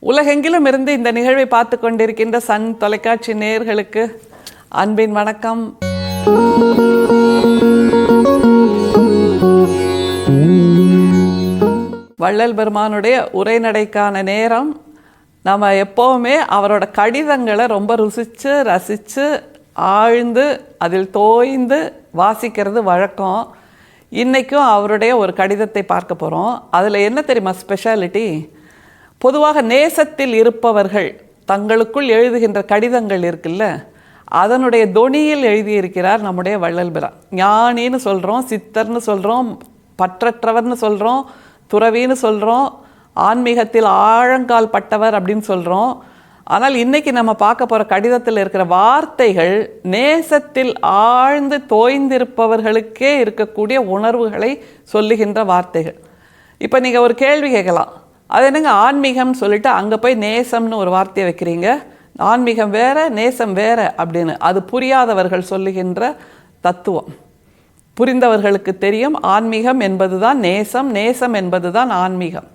உலகெங்கிலும் இருந்து இந்த நிகழ்வை பார்த்து கொண்டிருக்கின்ற சன் தொலைக்காட்சி நேயர்களுக்கு அன்பின் வணக்கம். வள்ளல் பெருமானுடைய உரைநடைக்கான நேரம். நம்ம எப்போவுமே அவரோட கடிதங்களை ரொம்ப ருசித்து ரசித்து ஆழ்ந்து அதில் தோய்ந்து வாசிக்கிறது வழக்கம். இன்றைக்கும் அவருடைய ஒரு கடிதத்தை பார்க்க போகிறோம். அதில் என்ன தெரியுமா ஸ்பெஷாலிட்டி? பொதுவாக நேசத்தில் இருப்பவர்கள் தங்களுக்குள் எழுதுகின்ற கடிதங்கள் இருக்குல்ல, அதனுடைய தொனியில் எழுதியிருக்கிறார் நம்முடைய வள்ளல் பிரான். ஞானின்னு சொல்கிறோம், சித்தர்னு சொல்கிறோம், பற்றற்றவர்னு சொல்கிறோம், துறவின்னு சொல்கிறோம், ஆன்மீகத்தில் ஆழங்கால் பட்டவர் அப்படின்னு சொல்கிறோம். ஆனால் இன்றைக்கி நம்ம பார்க்க போகிற கடிதத்தில் இருக்கிற வார்த்தைகள் நேசத்தில் ஆழ்ந்து தோய்ந்திருப்பவர்களுக்கே இருக்கக்கூடிய உணர்வுகளை சொல்லுகின்ற வார்த்தைகள். இப்போ நீங்கள் ஒரு கேள்வி கேட்கலாம், அது என்னங்க ஆன்மீகம்னு சொல்லிட்டு அங்கே போய் நேசம்னு ஒரு வார்த்தையை வைக்கிறீங்க, ஆன்மீகம் வேற நேசம் வேற அப்படின்னு. அது புரியாதவர்கள் சொல்லுகின்ற தத்துவம். புரிந்தவர்களுக்கு தெரியும், ஆன்மீகம் என்பதுதான் நேசம், நேசம் என்பதுதான் ஆன்மீகம்.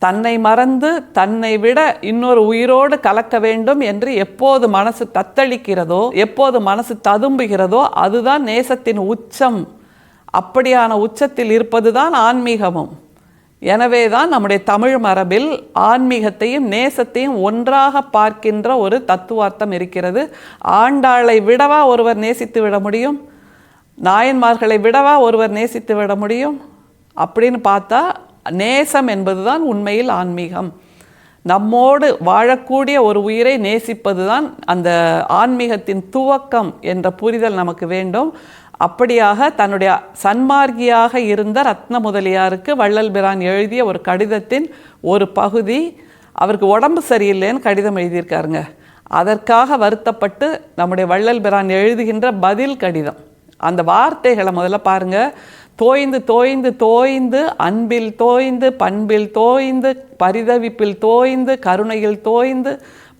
தன்னை மறந்து தன்னை விட இன்னொரு உயிரோடு கலக்க வேண்டும் என்று எப்போது மனசு தத்தளிக்கிறதோ, எப்போது மனசு ததும்புகிறதோ அதுதான் நேசத்தின் உச்சம். அப்படியான உச்சத்தில் இருப்பது தான் ஆன்மீகமும். எனவே தான் நம்முடைய தமிழ் மரபில் ஆன்மீகத்தையும் நேசத்தையும் ஒன்றாக பார்க்கின்ற ஒரு தத்துவார்த்தம் இருக்கிறது. ஆண்டாளை விடவா ஒருவர் நேசித்து விட முடியும்? நாயன்மார்களை விடவா ஒருவர் நேசித்து விட முடியும்? அப்படின்னு பார்த்தா நேசம் என்பதுதான் உண்மையில் ஆன்மீகம். நம்மோடு வாழக்கூடிய ஒரு உயிரை நேசிப்பது தான் அந்த ஆன்மீகத்தின் துவக்கம் என்ற புரிதல் நமக்கு வேண்டும். அப்படியாக தன்னுடைய சன்மார்க்கியாக இருந்த ரத்ன முதலியாருக்கு வள்ளல் பிரான் எழுதிய ஒரு கடிதத்தின் ஒரு பகுதி. அவருக்கு உடம்பு சரியில்லைன்னு கடிதம் எழுதியிருக்காருங்க. அதற்காக வருத்தப்பட்டு நம்முடைய வள்ளல் பிரான் எழுதுகின்ற பதில் கடிதம். அந்த வார்த்தைகளை முதல்ல பாருங்கள். தோய்ந்து தோய்ந்து தோய்ந்து, அன்பில் தோய்ந்து, பண்பில் தோய்ந்து, பரிதவிப்பில் தோய்ந்து, கருணையில் தோய்ந்து,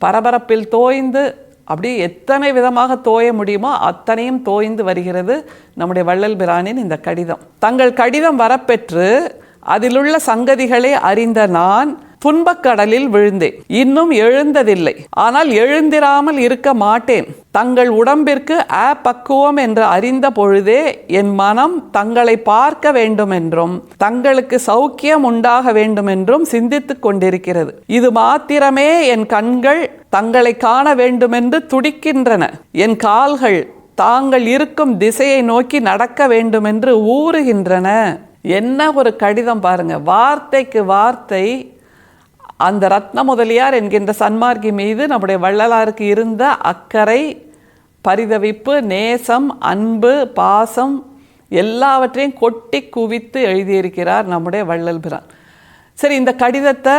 பரபரப்பில் தோய்ந்து, அப்படி எத்தனை விதமாக தோய முடியுமோ அத்தனையும் தோய்ந்து வருகிறது நம்முடைய வள்ளல் பிரானின் இந்த கடிதம். தங்கள் கடிதம் வரப்பெற்று அதிலுள்ள சங்கதிகளை அறிந்த நான் துன்பக்கடலில் விழுந்தேன். இன்னும் எழுந்ததில்லை, ஆனால் எழுந்திராமல் இருக்க மாட்டேன். தங்கள் உடம்பிற்கு பக்குவம் என்று அறிந்த பொழுதே என் மனம் தங்களை பார்க்க வேண்டுமென்றும் தங்களுக்கு சௌக்கியம் உண்டாக வேண்டுமென்றும் சிந்தித்து கொண்டிருக்கிறது. இது மாத்திரமே என் கண்கள் தங்களை காண வேண்டுமென்று துடிக்கின்றன. என் கால்கள் தாங்கள் இருக்கும் திசையை நோக்கி நடக்க வேண்டுமென்று ஊறுகின்றன. என்ன ஒரு கடிதம் பாருங்க! வார்த்தைக்கு வார்த்தை அந்த ரத்ன முதலியார் என்கின்ற சன்மார்க்கி மீது நம்முடைய வள்ளலாருக்கு இருந்த அக்கறை, பரிதவிப்பு, நேசம், அன்பு, பாசம் எல்லாவற்றையும் கொட்டி குவித்து எழுதியிருக்கிறார் நம்முடைய வள்ளல் பிரான். சரி, இந்த கடிதத்தை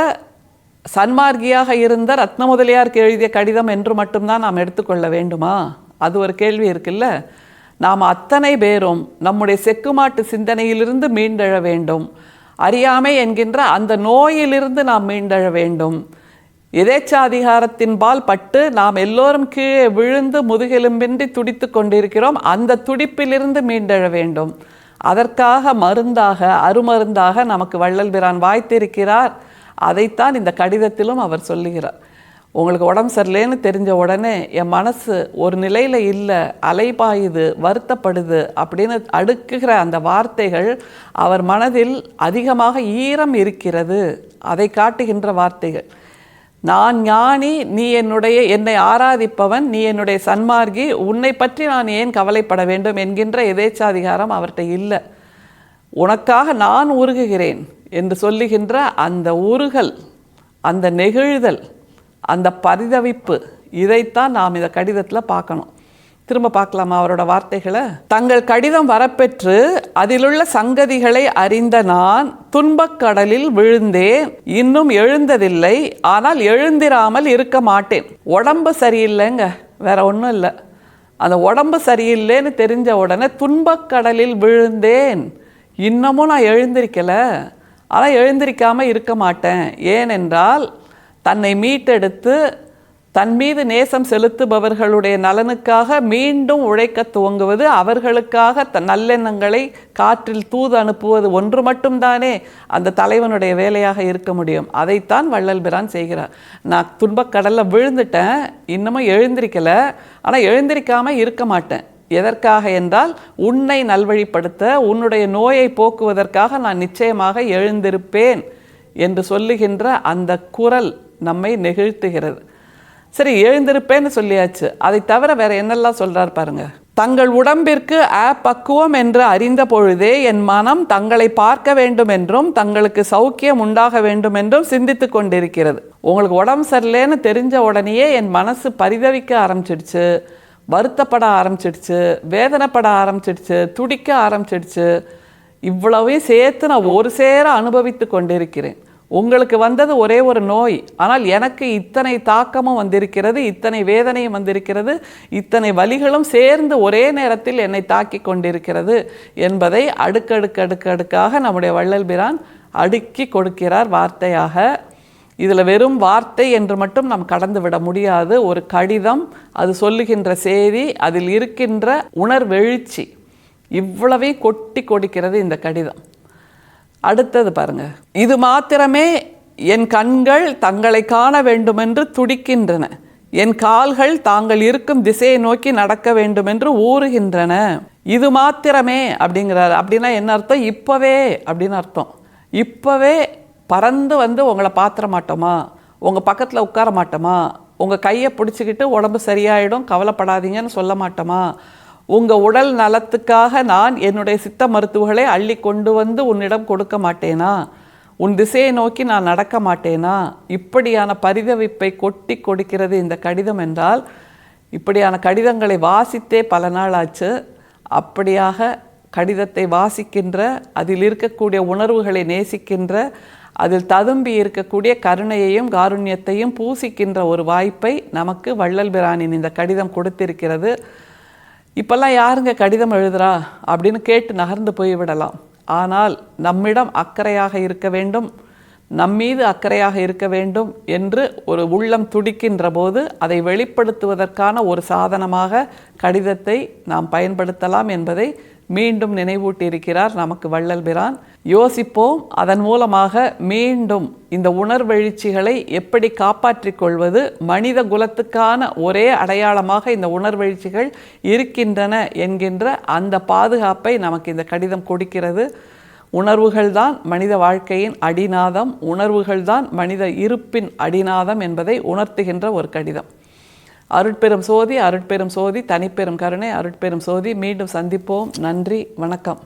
சன்மார்க்கியாக இருந்த ரத்ன முதலியாருக்கு எழுதிய கடிதம் என்று மட்டும்தான் நாம் எடுத்துக்கொள்ள வேண்டுமா? அது ஒரு கேள்வி இருக்குல்ல. நாம் அத்தனை பேரும் நம்முடைய செக்குமாட்டு சிந்தனையிலிருந்து மீண்டெழ வேண்டும். அறியாமை என்கின்ற அந்த நோயிலிருந்து நாம் மீண்டெழ வேண்டும். எதேச்சாதிகாரத்தின்பால் பட்டு நாம் எல்லோரும் கீழே விழுந்து முதுகெலும்பின்றி துடித்து கொண்டிருக்கிறோம். அந்த துடிப்பிலிருந்து மீண்டெழ வேண்டும். அதற்காக மருந்தாக, அருமருந்தாக நமக்கு வள்ளல் பிரான் வாய்த்திருக்கிறார். அதைத்தான் இந்த கடிதத்திலும் அவர் சொல்லுகிறார். உங்களுக்கு உடம்பு சரியில்லைன்னு தெரிஞ்ச உடனே என் மனசு ஒரு நிலையில் இல்லை, அலைபாயுது, வருத்தப்படுது அப்படின்னு அடுக்குகிற அந்த வார்த்தைகள் அவர் மனதில் அதிகமாக ஈரம் இருக்கிறது. அதை காட்டுகின்ற வார்த்தைகள். நான் ஞானி, நீ என்னை ஆராதிப்பவன், நீ என்னுடைய சன்மார்க்கி, உன்னை பற்றி நான் ஏன் கவலைப்பட வேண்டும் என்கின்ற எதேச்சாதிகாரம் அவர்கிட்ட இல்லை. உனக்காக நான் உருகுகிறேன் என்று சொல்லுகின்ற அந்த உருகல், அந்த நெகிழ்தல், அந்த பரிதவிப்பு, இதைத்தான் நாம் இந்த கடிதத்தில் பார்க்கணும். திரும்ப பார்க்கலாமா அவரோட வார்த்தைகளை? தங்கள் கடிதம் வரப்பெற்று அதிலுள்ள சங்கதிகளை அறிந்த நான் துன்பக்கடலில் விழுந்தேன். இன்னும் எழுந்ததில்லை, ஆனால் எழுந்திராமல் இருக்க மாட்டேன். உடம்பு சரியில்லைங்க, வேற ஒன்றும் இல்லை. அந்த உடம்பு சரியில்லைன்னு தெரிஞ்ச உடனே துன்பக்கடலில் விழுந்தேன். இன்னமும் நான் எழுந்திருக்கலை, ஆனால் எழுந்திருக்காமல் இருக்க மாட்டேன். ஏனென்றால் தன்னை மீட்டெடுத்து தன் மீது நேசம் செலுத்துபவர்களுடைய நலனுக்காக மீண்டும் உழைக்க துவங்குவது, அவர்களுக்காக நல்லெண்ணங்களை காற்றில் தூது அனுப்புவது ஒன்று மட்டும்தானே அந்த தலைவனுடைய வேலையாக இருக்க முடியும். அதைத்தான் வள்ளல் பிரான் செய்கிறார். நான் துன்பக்கடலில் விழுந்துட்டேன், இன்னமும் எழுந்திருக்கலை, ஆனால் எழுந்திருக்காமல் இருக்க மாட்டேன். எதற்காக என்றால் உன்னை நல்வழிப்படுத்த, உன்னுடைய நோயை போக்குவதற்காக நான் நிச்சயமாக எழுந்திருப்பேன் என்று சொல்லுகின்ற அந்த குரல் நம்மை நெகிழ்த்துகிறது. சரி, எழுந்திருப்பேன்னு சொல்லியாச்சு, அதை தவிர வேற என்னெல்லாம் சொல்றார் பாருங்க. தங்கள் உடம்பிற்கு பக்குவம் என்று அறிந்த பொழுதே என் மனம் தங்களை பார்க்க வேண்டும் என்றும் தங்களுக்கு சௌக்கியம் உண்டாக வேண்டும் என்றும் சிந்தித்து கொண்டிருக்கிறது. உங்களுக்கு உடம்பு சரியில்லைன்னு தெரிஞ்ச உடனேயே என் மனசு பரிதவிக்க ஆரம்பிச்சிடுச்சு, வருத்தப்பட ஆரம்பிச்சிடுச்சு, வேதனைப்பட ஆரம்பிச்சிடுச்சு, துடிக்க ஆரம்பிச்சிடுச்சு. இவ்வளவையும் சேர்த்து நான் ஒரு சேர அனுபவித்து கொண்டிருக்கிறேன். உங்களுக்கு வந்தது ஒரே ஒரு நோய், ஆனால் எனக்கு இத்தனை தாக்கமும் வந்திருக்கிறது, இத்தனை வேதனையும் வந்திருக்கிறது, இத்தனை வலிகளும் சேர்ந்து ஒரே நேரத்தில் என்னை தாக்கி கொண்டிருக்கிறது என்பதை அடுக்கடுக்காக நம்முடைய வள்ளல் பிரான் அடுக்கி கொடுக்கிறார் வார்த்தையாக. இதில் வெறும் வார்த்தை என்று மட்டும் நாம் கடந்து விட முடியாது. ஒரு கடிதம், அது சொல்லுகின்ற செய்தி, அதில் இருக்கின்ற உணர்வெழுச்சி, இவ்வளவே கொட்டி கொடுக்கிறது இந்த கடிதம். அடுத்தது பாருங்க. இது மாத்திரமே என் கண்கள் தங்களை காண வேண்டுமென்று துடிக்கின்றன, என் கால்கள் தாங்கள் இருக்கும் திசையை நோக்கி நடக்க வேண்டுமென்று ஊறுகின்றன. இது மாத்திரமே அப்படிங்கிறார். அப்படின்னா என்ன அர்த்தம்? இப்போவே அப்படின்னு அர்த்தம். இப்போவே பறந்து வந்து உங்களை பாத்திர மாட்டோமா, உங்கள் பக்கத்தில் உட்கார மாட்டோமா, உங்கள் கையை பிடிச்சிக்கிட்டு உடம்பு சரியாயிடும் கவலைப்படாதீங்கன்னு சொல்ல மாட்டோமா, உங்கள் உடல் நலத்துக்காக நான் என்னுடைய சித்த மருத்துவங்களை அள்ளி கொண்டு வந்து உன்னிடம் கொடுக்க மாட்டேனா, உன் திசையை நோக்கி நான் நடக்க மாட்டேனா, இப்படியான பரிதவிப்பை கொட்டி கொடுக்கிறது இந்த கடிதம் என்றால், இப்படியான கடிதங்களை வாசித்தே பல நாள் ஆச்சு. அப்படியாக கடிதத்தை வாசிக்கின்ற, அதில் இருக்கக்கூடிய உணர்வுகளை நேசிக்கின்ற, அதில் ததும்பி இருக்கக்கூடிய கருணையையும் காருண்யத்தையும் பூசிக்கின்ற ஒரு வாய்ப்பை நமக்கு வள்ளல் பிரானின் இந்த கடிதம் கொடுத்திருக்கிறது. இப்பெல்லாம் யாருங்க கடிதம் எழுதுறா அப்படின்னு கேட்டு நகர்ந்து போய்விடலாம். ஆனால் நம்மிடம் அக்கறையாக இருக்க வேண்டும், நம்மீது அக்கறையாக இருக்க வேண்டும் என்று ஒரு உள்ளம் துடிக்கின்ற போது அதை வெளிப்படுத்துவதற்கான ஒரு சாதனமாக கடிதத்தை நாம் பயன்படுத்தலாம் என்பதை மீண்டும் நினைவூட்டியிருக்கிறார் நமக்கு வள்ளல் பிரான். யோசிப்போம், அதன் மூலமாக மீண்டும் இந்த உணர்வெழுச்சிகளை எப்படி காப்பாற்றிக் கொள்வது. மனித குலத்துக்கான ஒரே அடையாளமாக இந்த உணர்வெழுச்சிகள் இருக்கின்றன என்கின்ற அந்த பாதுகாப்பை நமக்கு இந்த கடிதம் கொடுக்கிறது. உணர்வுகள்தான் மனித வாழ்க்கையின் அடிநாதம், உணர்வுகள்தான் மனித இருப்பின் அடிநாதம் என்பதை உணர்த்துகின்ற ஒரு கடிதம். அருட்பெரும் சோதி, அருட்பெரும் சோதி, தனிப்பெரும் கருணை, அருட்பெரும் சோதி. மீண்டும் சந்திப்போம். நன்றி, வணக்கம்.